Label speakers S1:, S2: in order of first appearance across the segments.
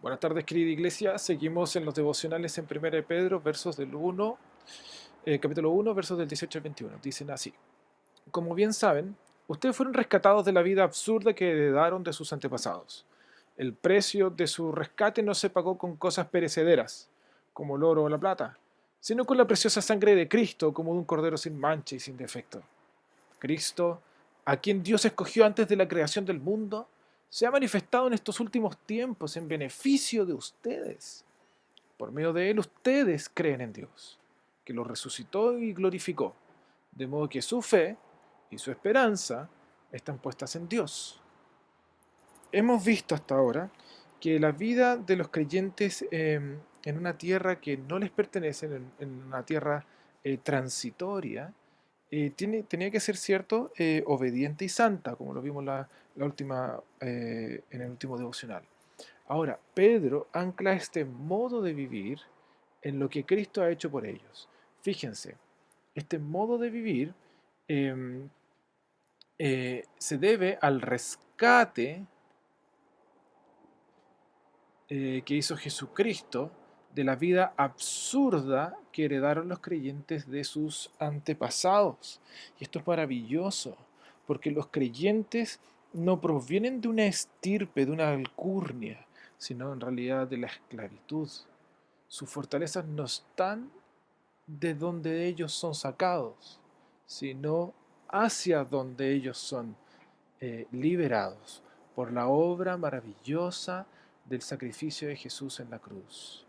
S1: Buenas tardes, querida iglesia. Seguimos en los devocionales en 1 de Pedro, capítulo 1, versos del 18 al 21. Dicen así: Como bien saben, ustedes fueron rescatados de la vida absurda que heredaron de sus antepasados. El precio de su rescate no se pagó con cosas perecederas, como el oro o la plata, sino con la preciosa sangre de Cristo, como de un cordero sin mancha y sin defecto. Cristo, a quien Dios escogió antes de la creación del mundo, se ha manifestado en estos últimos tiempos en beneficio de ustedes. Por medio de él ustedes creen en Dios, que lo resucitó y glorificó, de modo que su fe y su esperanza están puestas en Dios. Hemos visto hasta ahora que la vida de los creyentes en una tierra que no les pertenece, en una tierra transitoria, tenía que ser cierto, obediente y santa, como lo vimos en el último devocional. Ahora, Pedro ancla este modo de vivir en lo que Cristo ha hecho por ellos. Fíjense, este modo de vivir eh, se debe al rescate que hizo Jesucristo de la vida absurda que heredaron los creyentes de sus antepasados. Y esto es maravilloso, porque los creyentes no provienen de una estirpe, de una alcurnia, sino en realidad de la esclavitud. Sus fortalezas no están de donde ellos son sacados, sino hacia donde ellos son liberados por la obra maravillosa del sacrificio de Jesús en la cruz.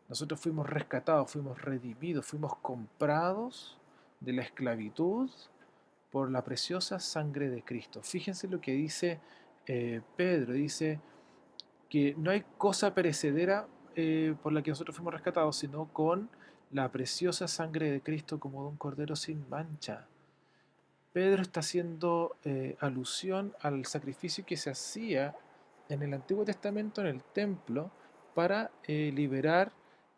S1: Nosotros fuimos rescatados, fuimos redimidos, fuimos comprados de la esclavitud por la preciosa sangre de Cristo. Fíjense lo que dice Pedro, dice que no hay cosa perecedera por la que nosotros fuimos rescatados, sino con la preciosa sangre de Cristo como de un cordero sin mancha. Pedro está haciendo alusión al sacrificio que se hacía en el Antiguo Testamento en el templo para liberar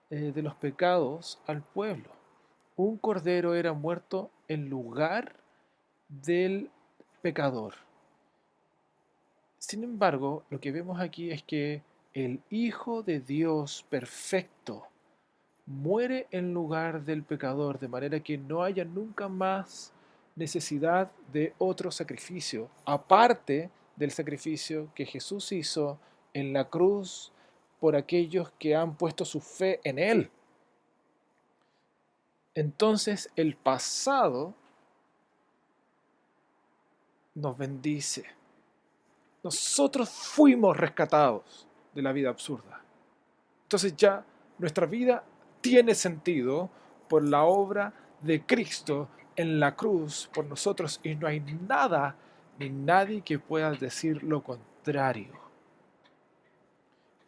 S1: de los pecados al pueblo. Un cordero era muerto en lugar del pecador. Sin embargo, lo que vemos aquí es que el Hijo de Dios perfecto muere en lugar del pecador, de manera que no haya nunca más necesidad de otro sacrificio, aparte del sacrificio que Jesús hizo en la cruz por aquellos que han puesto su fe en Él. Entonces el pasado nos bendice. Nosotros fuimos rescatados de la vida absurda. Entonces ya nuestra vida tiene sentido por la obra de Cristo en la cruz por nosotros y no hay nada ni nadie que pueda decir lo contrario.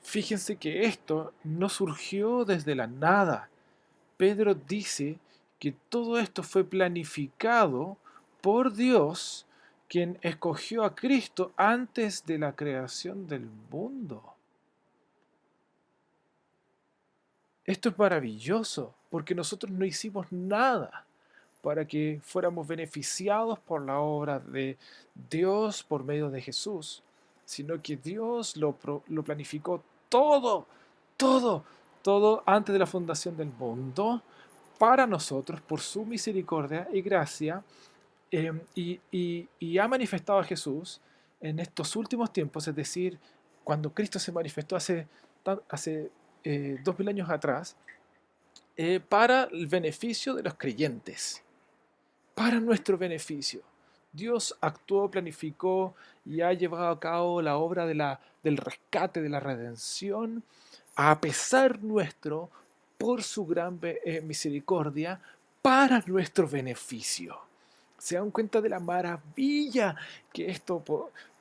S1: Fíjense que esto no surgió desde la nada. Pedro dice que todo esto fue planificado por Dios, quien escogió a Cristo antes de la creación del mundo. Esto es maravilloso, porque nosotros no hicimos nada para que fuéramos beneficiados por la obra de Dios por medio de Jesús, sino que Dios lo planificó todo, todo, todo antes de la fundación del mundo para nosotros por su misericordia y gracia, y ha manifestado a Jesús en estos últimos tiempos, es decir, cuando Cristo se manifestó hace 2000 años atrás, para el beneficio de los creyentes, para nuestro beneficio. Dios actuó, planificó y ha llevado a cabo la obra del rescate, de la redención, a pesar nuestro, por su gran misericordia, para nuestro beneficio. ¿Se dan cuenta de la maravilla que esto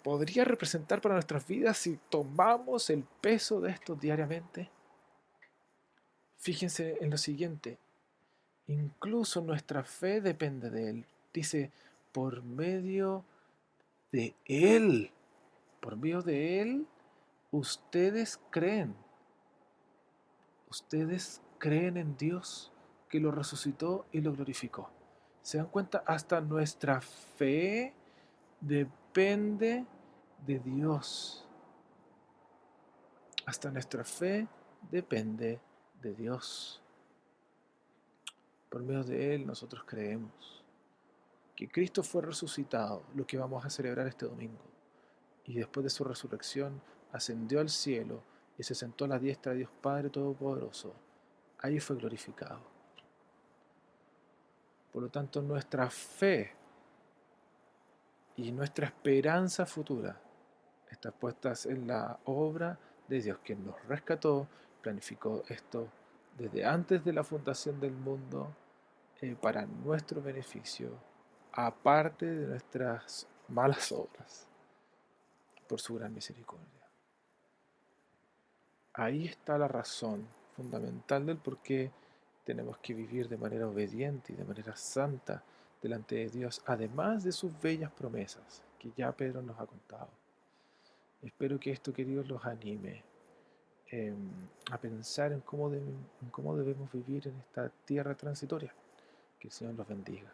S1: podría representar para nuestras vidas si tomamos el peso de esto diariamente? Fíjense en lo siguiente: incluso nuestra fe depende de Él. Dice, por medio de Él, por medio de Él, ustedes creen. Ustedes creen en Dios que lo resucitó y lo glorificó. ¿Se dan cuenta? Hasta nuestra fe depende de Dios. Hasta nuestra fe depende de Dios. Por medio de Él nosotros creemos que Cristo fue resucitado, lo que vamos a celebrar este domingo, y después de su resurrección ascendió al cielo y se sentó a la diestra de Dios Padre Todopoderoso. Ahí fue glorificado. Por lo tanto, nuestra fe y nuestra esperanza futura están puestas en la obra de Dios, quien nos rescató, planificó esto desde antes de la fundación del mundo para nuestro beneficio, aparte de nuestras malas obras, por su gran misericordia. Ahí está la razón fundamental del por qué tenemos que vivir de manera obediente y de manera santa delante de Dios, además de sus bellas promesas que ya Pedro nos ha contado. Espero que esto, queridos, los anime a pensar en cómo debemos vivir en esta tierra transitoria. Que el Señor los bendiga.